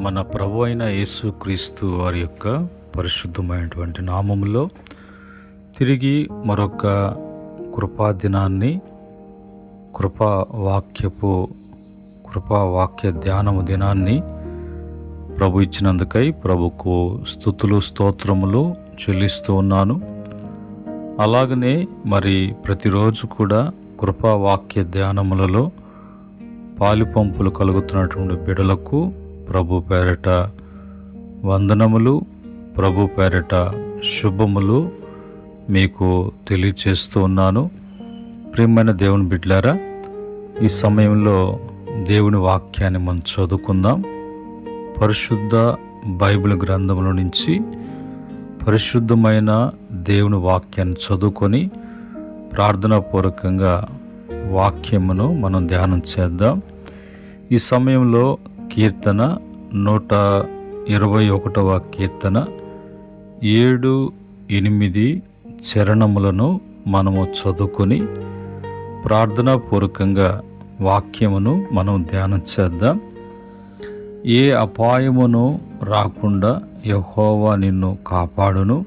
మన ప్రభు అయిన యేసుక్రీస్తు వారి యొక్క పరిశుద్ధమైనటువంటి నామములో తిరిగి మరొక కృపాదినాన్ని కృపావాక్య ధ్యానము దినాన్ని ప్రభు ఇచ్చినందుకై ప్రభుకు స్తుతులు స్తోత్రములు చెల్లిస్తూ ఉన్నాను. అలాగనే మరి ప్రతిరోజు కూడా కృపావాక్య ధ్యానములలో పాలిపంపులు కలుగుతున్నటువంటి బిడలకు ప్రభు పేరట వందనములు, ప్రభు పేరట శుభములు మీకు తెలియచేస్తూ ఉన్నాను. ప్రియమైన దేవుని బిడ్డలారా, ఈ సమయంలో దేవుని వాక్యాన్ని మనం చదువుకుందాం. పరిశుద్ధ బైబిల్ గ్రంథముల నుంచి పరిశుద్ధమైన దేవుని వాక్యాన్ని చదువుకొని ప్రార్థనాపూర్వకంగా వాక్యమును మనం ధ్యానం చేద్దాం. ఈ సమయంలో కీర్తన 121వ కీర్తన 7-8 చరణములను మనము చదువుకొని ప్రార్థనాపూర్వకంగా వాక్యమును మనం ధ్యానం చేద్దాం. ఏ అపాయమును రాకుండా యెహోవా నిన్ను కాపాడును,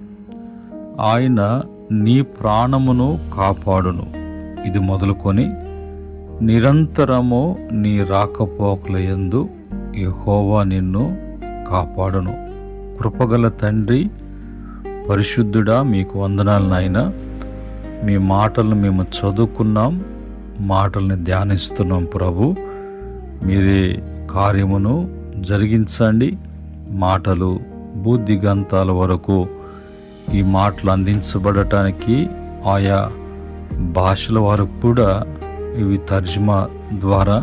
ఆయన నీ ప్రాణమును కాపాడును. ఇది మొదలుకొని నిరంతరము నీ రాకపోకల యందు యెహోవా నిన్ను కాపాడును. కృపగల తండ్రి, పరిశుద్ధుడా, మీకు వందనాలు నాయనా. మీ మాటలను మేము చదువుకున్నాం, మాటల్ని ధ్యానిస్తున్నాం. ప్రభు, మీరే కార్యమును జరిగించండి. మాటలు భూదిగంతాల వరకు ఈ మాటలు అందించబడటానికి ఆయా భాషల వరకు కూడా ఇవి తర్జుమా ద్వారా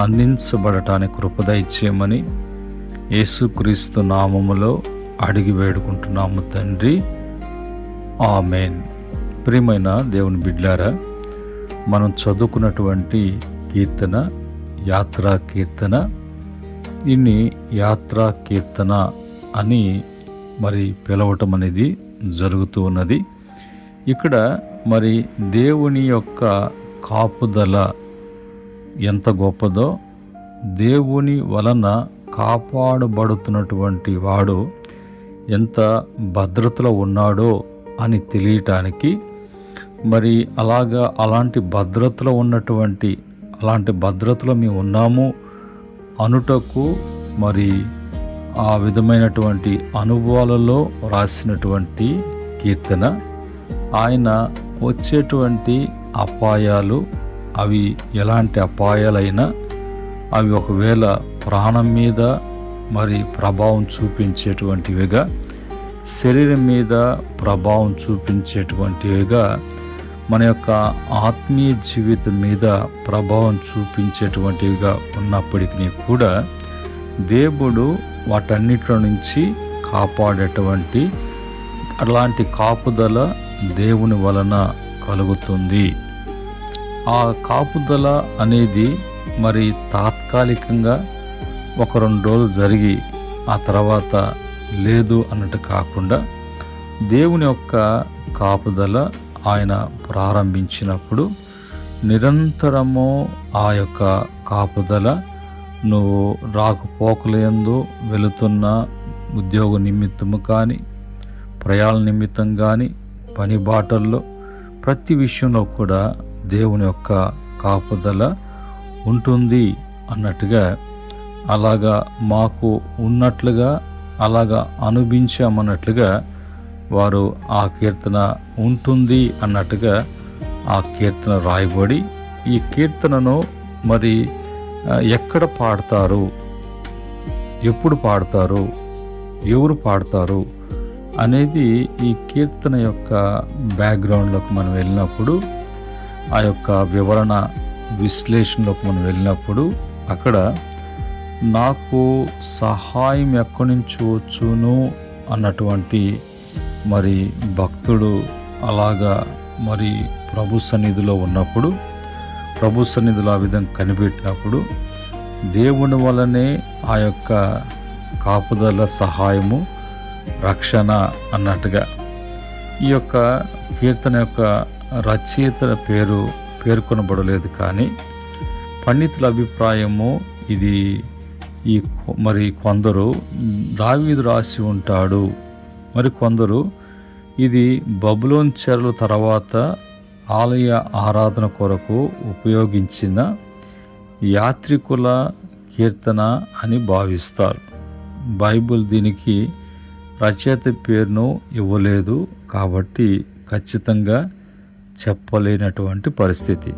అందించబడటానికి కృపదయచేయమని యేసుక్రీస్తు నామములో అడిగి వేడుకుంటున్నాము తండ్రి, ఆమేన్. ప్రియమైన దేవుని బిడ్డలారా, మనం చదువుకున్నటువంటి కీర్తన యాత్రా కీర్తన. దీన్ని యాత్రా కీర్తన అని మరి పిలవటం అనేది జరుగుతూ ఉన్నది. ఇక్కడ మరి దేవుని యొక్క కాపుదల ఎంత గొప్పదో, దేవుని వలన కాపాడబడుతున్నటువంటి వాడు ఎంత భద్రతలో ఉన్నాడో అని తెలియటానికి, మరి అలాంటి భద్రతలో ఉన్నటువంటి అలాంటి భద్రతలో మేము ఉన్నాము అనుటకు మరి ఆ విధమైనటువంటి అనుభవాలలో రాసినటువంటి కీర్తన. ఆయన వచ్చేటువంటి అపాయాలు, అవి ఎలాంటి అపాయాలైనా అవి ఒకవేళ ప్రాణం మీద మరి ప్రభావం చూపించేటువంటివిగా, శరీరం మీద ప్రభావం చూపించేటువంటివిగా, మన యొక్క ఆత్మీయ జీవితం మీద ప్రభావం చూపించేటువంటివిగా ఉన్నప్పటికీ కూడా దేవుడు వాటన్నిటిలో నుంచి కాపాడేటువంటి అలాంటి కాపుదల దేవుని వలన కలుగుతుంది. ఆ కాపుదల అనేది మరి తాత్కాలికంగా 1-2 రోజులు జరిగి ఆ తర్వాత లేదు అన్నట్టు కాకుండా, దేవుని యొక్క కాపుదల ఆయన ప్రారంభించినప్పుడు నిరంతరము ఆ యొక్క కాపుదల నువ్వు రాకపోకలందు వెళుతున్న ఉద్యోగ నిమిత్తము కానీ, ప్రయాణ నిమిత్తం కానీ, పని బాటల్లో ప్రతి విషయంలో కూడా దేవుని యొక్క కాపుదల ఉంటుంది అన్నట్టుగా, అలాగా మాకు ఉన్నట్లుగా అలాగా అనుభవించామన్నట్లుగా వారు ఆ కీర్తన ఉంటుంది అన్నట్టుగా ఆ కీర్తన రాయబడి, ఈ కీర్తనను మరి ఎక్కడ పాడతారు, ఎప్పుడు పాడతారు, ఎవరు పాడతారు అనేది ఈ కీర్తన యొక్క బ్యాక్గ్రౌండ్లోకి మనం వెళ్ళినప్పుడు, ఆ యొక్క వివరణ విశ్లేషణలోకి మనం వెళ్ళినప్పుడు, అక్కడ నాకు సహాయం ఎక్కడి నుంచి వచ్చును అన్నటువంటి మరి భక్తుడు అలాగా మరి ప్రభు సన్నిధిలో ఉన్నప్పుడు, ప్రభు సన్నిధిలో ఆ విధంగా కనిపెట్టినప్పుడు దేవుని వలనే ఆ యొక్క కాపుదల, సహాయము, రక్షణ అన్నట్టుగా ఈ యొక్క కీర్తన యొక్క రచయిత పేర్కొనబడలేదు. కానీ పండితుల అభిప్రాయము ఇది మరి కొందరు దావీదు రాసి ఉంటాడు, మరి కొందరు ఇది బబులోను చెరల తర్వాత ఆలయ ఆరాధన కొరకు ఉపయోగించిన యాత్రికుల కీర్తన అని భావిస్తారు. బైబిల్ దీనికి రచయిత పేరును ఇవ్వలేదు కాబట్టి ఖచ్చితంగా చెప్పలేనటువంటి పరిస్థితి.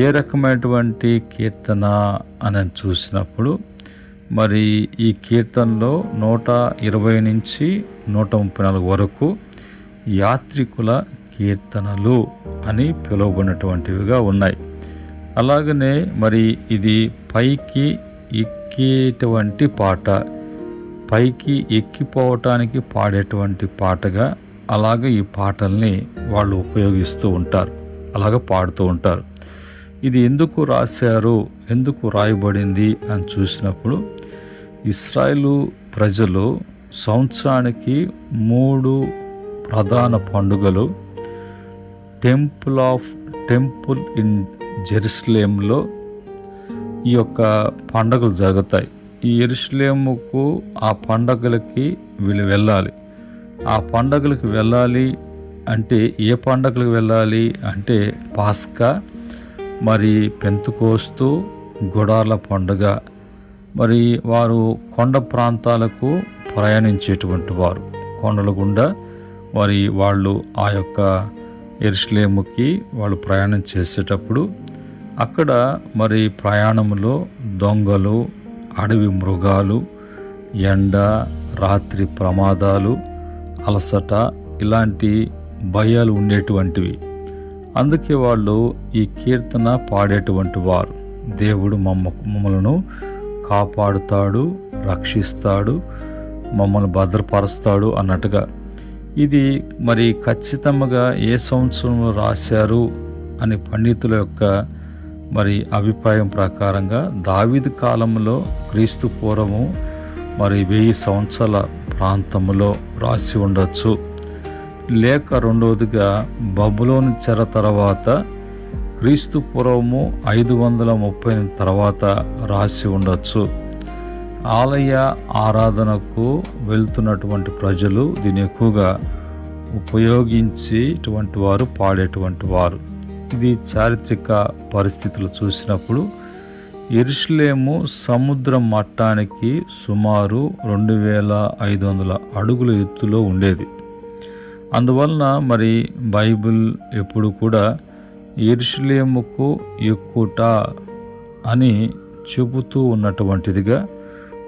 ఏ రకమైనటువంటి కీర్తన అని చూసినప్పుడు మరి ఈ కీర్తనలో 120 నుంచి 134 వరకు యాత్రికుల కీర్తనలు అని పిలువబడినటువంటివిగా ఉన్నాయి. అలాగనే మరి ఇది పైకి ఎక్కేటువంటి పాట, పైకి ఎక్కిపోవటానికి పాడేటువంటి పాటగా అలాగే ఈ పాటల్ని వాళ్ళు ఉపయోగిస్తూ ఉంటారు, అలాగ పాడుతూ ఉంటారు. ఇది ఎందుకు రాశారు, ఎందుకు రాయబడింది అని చూసినప్పుడు ఇశ్రాయేలు ప్రజలు సంవత్సరానికి 3 ప్రధాన పండుగలు టెంపుల్ ఇన్ జెరూసలేంలో ఈ యొక్క పండుగలు జరుగుతాయి. ఈ యెరూషలేముకు ఆ పండగలకి వీళ్ళు వెళ్ళాలి. ఆ పండగలకు వెళ్ళాలి అంటే ఏ పండగలకు వెళ్ళాలి అంటే పాస్కా, మరి పెంతెకోస్తు, గుడార్ల పండుగ. మరి వారు కొండ ప్రాంతాలకు ప్రయాణించేటువంటి వారు, కొండల గుండా మరి వాళ్ళు ఆ యొక్క యెరూషలేముకి వాళ్ళు ప్రయాణం చేసేటప్పుడు అక్కడ మరి ప్రయాణంలో దొంగలు, అడవి మృగాలు, ఎండ, రాత్రి ప్రమాదాలు, అలసట ఇలాంటి భయాలు ఉండేటువంటివి. అందుకే వాళ్ళు ఈ కీర్తన పాడేటువంటి వారు. దేవుడు మమ్మలను కాపాడుతాడు, రక్షిస్తాడు, మమ్మల్ని భద్రపరుస్తాడు అన్నట్టుగా. ఇది మరి ఖచ్చితంగా ఏ సంవత్సరంలో రాశారు అని పండితుల యొక్క మరి అభిప్రాయం ప్రకారంగా దావీదు కాలంలో క్రీస్తు పూర్వము మరి 1000 సంవత్సరాల ప్రాంతంలో రాసి ఉండొచ్చు. లేక రెండవదిగా బబులోను చెర తర్వాత క్రీస్తు పూర్వము 530 తర్వాత రాసి ఉండొచ్చు. ఆలయ ఆరాధనకు వెళ్తున్నటువంటి ప్రజలు దీన్ని ఎక్కువగా ఉపయోగించేటువంటి వారు, పాడేటువంటి వారు. ఇది చారిత్రక పరిస్థితులు చూసినప్పుడు యెరూషలేము సముద్ర మట్టానికి సుమారు 2500 అడుగుల ఎత్తులో ఉండేది. అందువలన మరి బైబిల్ ఎప్పుడు కూడా యెరూషలేముకు ఎక్కుట అని చెబుతూ ఉన్నటువంటిదిగా,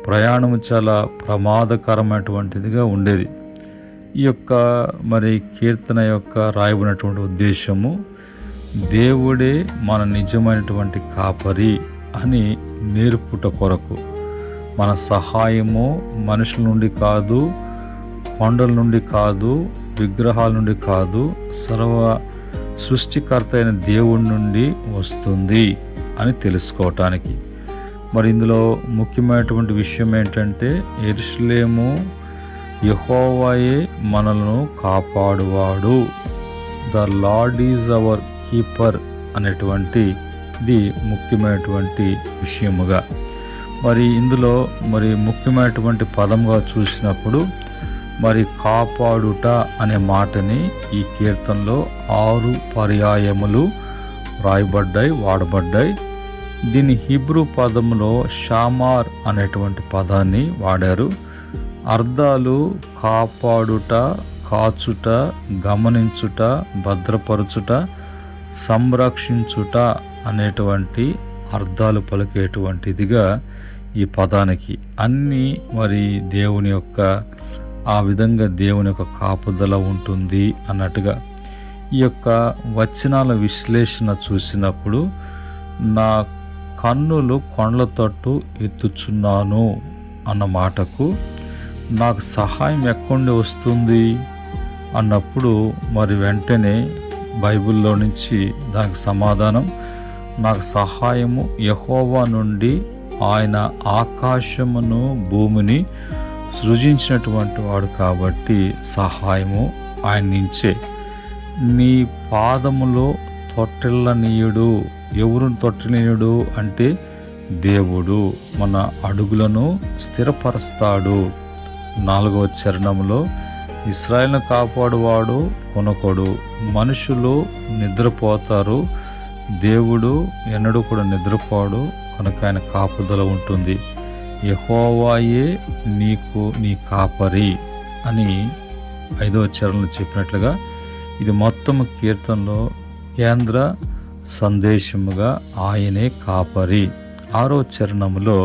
ప్రయాణం చాలా ప్రమాదకరమైనటువంటిదిగా ఉండేది. ఈ యొక్క మరి కీర్తన యొక్క రాయబడినటువంటి ఉద్దేశము దేవుడే మన నిజమైనటువంటి కాపరి అని నేర్పుట కొరకు. మన సహాయము మనుషుల నుండి కాదు, కొండల నుండి కాదు, విగ్రహాల నుండి కాదు, సర్వ సృష్టికర్త అయిన దేవుడి నుండి వస్తుంది అని తెలుసుకోవటానికి. మరి ఇందులో ముఖ్యమైనటువంటి విషయం ఏంటంటే యెరూషలేము యెహోవాయే మనలను కాపాడువాడు, the Lord is our keeper అనేటువంటి ఇది ముఖ్యమైనటువంటి విషయముగా. మరి ఇందులో మరి ముఖ్యమైనటువంటి పదంగా చూసినప్పుడు మరి కాపాడుట అనే మాటని ఈ కీర్తనలో 6 పర్యాయములు వాడబడ్డాయి. దీని హీబ్రూ పదంలో షామార్ అనేటువంటి పదాన్ని వాడారు. అర్థాలు కాపాడుట, కాచుట, గమనించుట, భద్రపరచుట, సంరక్షించుట అనేటువంటి అర్థాలు పలికేటువంటిదిగా ఈ పదానికి. అన్నీ మరి దేవుని యొక్క ఆ విధంగా దేవుని యొక్క కాపుదల ఉంటుంది అన్నట్టుగా. ఈ యొక్క వచనాల విశ్లేషణ చూసినప్పుడు నా కన్నులు కొండల తట్టు ఎత్తుచున్నాను అన్న మాటకు నాకు సహాయం ఎక్కడి వస్తుంది అన్నప్పుడు మరి వెంటనే బైబిల్లో నుంచి దానికి సమాధానం, నాకు సహాయము యెహోవా నుండి, ఆయన ఆకాశమును భూమిని సృజించినటువంటి వాడు కాబట్టి సహాయము ఆయన నుంచే. నీ పాదములో తొట్టిల్లనీయుడు. ఎవరు తొట్టిల్లనీయుడు అంటే దేవుడు మన అడుగులను స్థిరపరుస్తాడు. 4వ చరణంలో ఇశ్రాయేలును కాపాడువాడు కొనకొడు, మనుషులు నిద్రపోతారు, దేవుడు ఎన్నడూ కూడా నిద్రపోడు, కనుక ఆయన కాపుదల ఉంటుంది. యెహోవాయే నీకు నీ కాపరి అని 5వ చరణంలో చెప్పినట్లుగా ఇది మొత్తం కీర్తనలో కేంద్ర సందేశముగా ఆయనే కాపరి. 6వ చరణంలో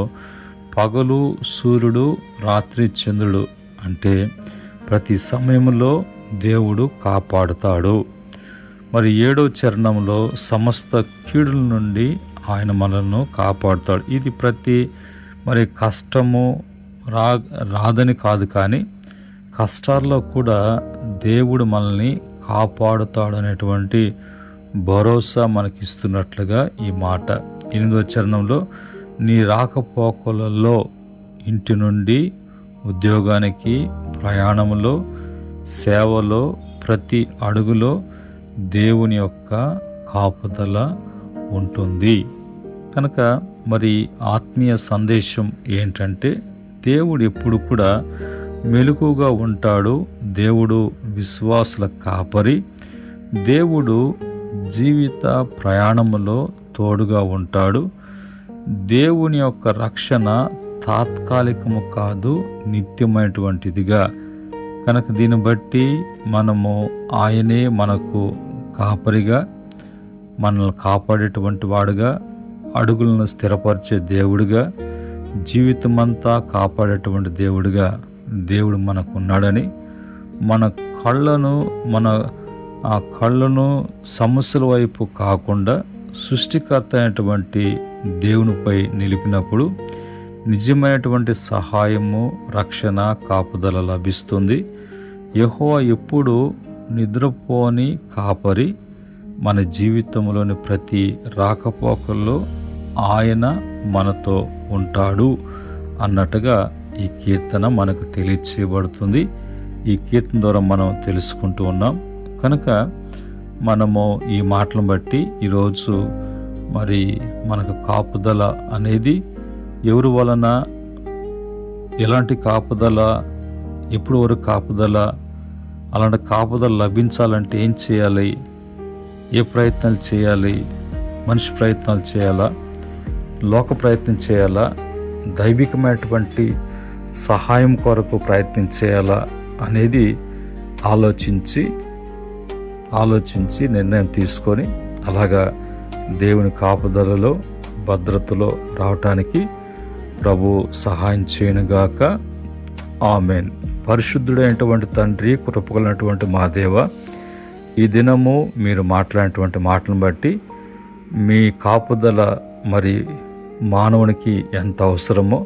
పగలు సూర్యుడు రాత్రి చంద్రుడు అంటే ప్రతి సమయంలో దేవుడు కాపాడుతాడు. మరి 7వ చరణంలో సమస్త కీడుల నుండి ఆయన మనల్ని కాపాడుతాడు. ఇది ప్రతి కష్టము రాదని కాదు, కానీ కష్టాల్లో కూడా దేవుడు మనల్ని కాపాడుతాడు అనేటువంటి భరోసా మనకిస్తున్నట్లుగా ఈ మాట. 8వ చరణంలో నీ రాకపోకలలో, ఇంటి నుండి ఉద్యోగానికి, ప్రయాణంలో, సేవలో, ప్రతి అడుగులో దేవుని యొక్క కాపుదల ఉంటుంది. కనుక మరి ఆత్మీయ సందేశం ఏంటంటే దేవుడు ఎప్పుడు కూడా మెలకుగా ఉంటాడు. దేవుడు విశ్వాసుల కాపరి. దేవుడు జీవిత ప్రయాణంలో తోడుగా ఉంటాడు. దేవుని యొక్క రక్షణ తాత్కాలికము కాదు, నిత్యమైనటువంటిదిగా. కనుక దీన్ని బట్టి మనము ఆయనే మనకు కాపరిగా, మనల్ని కాపాడేటువంటి వాడుగా, అడుగులను స్థిరపరిచే దేవుడిగా, జీవితమంతా కాపాడేటువంటి దేవుడిగా దేవుడు మనకు ఉన్నాడని, మన కళ్ళను సమస్యల వైపు కాకుండా సృష్టికర్త అయినటువంటి దేవునిపై నిలిపినప్పుడు నిజమైనటువంటి సహాయము, రక్షణ, కాపుదల లభిస్తుంది. యెహోవా ఎప్పుడు నిద్రపోని కాపరి. మన జీవితంలోని ప్రతి రాకపోకల్లో ఆయన మనతో ఉంటాడు అన్నట్టుగా ఈ కీర్తన మనకు తెలియచేయబడుతుంది. ఈ కీర్తన ద్వారా మనం తెలుసుకుంటూ ఉన్నాం. కనుక మనము ఈ మాటలను బట్టి ఈరోజు మరి మనకు కాపుదల అనేది ఎవరి వలన, ఎలాంటి కాపుదల, ఎప్పుడు వరకు కాపుదల, అలాంటి కాపుదల లభించాలంటే ఏం చేయాలి, ఏ ప్రయత్నాలు చేయాలి, మనిషి ప్రయత్నాలు చేయాలా, లోక ప్రయత్నం చేయాలా, దైవికమైనటువంటి సహాయం కొరకు ప్రయత్నం చేయాలా అనేది ఆలోచించి నిర్ణయం తీసుకొని అలాగా దేవుని కాపుదలలో, భద్రతలో రావటానికి ప్రభు సహాయం చేయనుగాక. ఆమెన్. పరిశుద్ధుడైనటువంటి తండ్రి, కృపగలైనటువంటి మా దేవ, ఈ దినము మీరు మాట్లాడినటువంటి మాటలను బట్టి మీ కాపుదల మరి మానవునికి ఎంత అవసరమో,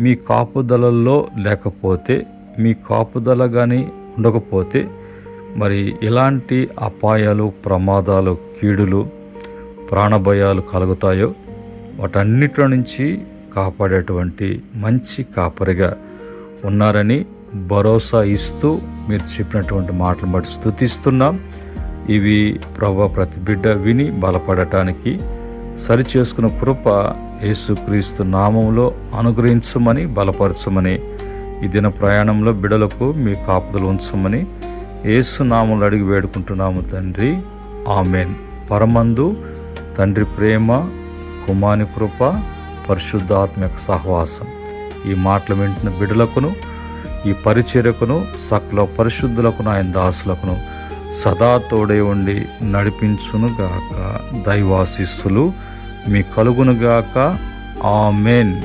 మీ కాపుదలలో లేకపోతే, మీ కాపుదల కానీ ఉండకపోతే మరి ఎలాంటి అపాయాలు, ప్రమాదాలు, కీడులు, ప్రాణభయాలు కలుగుతాయో వాటన్నిటి నుంచి కాపాడేటువంటి మంచి కాపరిగా ఉన్నారని భరోసా ఇస్తూ మీరు చెప్పినటువంటి మాటలు బట్టి స్తుతిస్తున్నాం. ఇవి ప్రభు ప్రతి బిడ్డ విని బలపడటానికి సరి చేసుకున్న కృప యేసుక్రీస్తు నామంలో అనుగ్రహించమని, బలపరచమని, ఈ దిన ప్రయాణంలో బిడలకు మీ కాపుదలు ఉంచమని యేసు నామంలో అడిగి వేడుకుంటున్నాము తండ్రి. ఆమెన్. పరమందు తండ్రి ప్రేమ, కుమారుని కృప, పరిశుద్ధాత్మక సహవాసం ఈ మాటలు వింటున్న బిడలకును, ఈ పరిచర్యకును, సకల పరిశుద్ధులకును, ఆయన దాసులకును సదా తోడే ఉండి నడిపించునుగాక. దైవాశీస్సులు మీ కలుగునుగాక. ఆమెన్.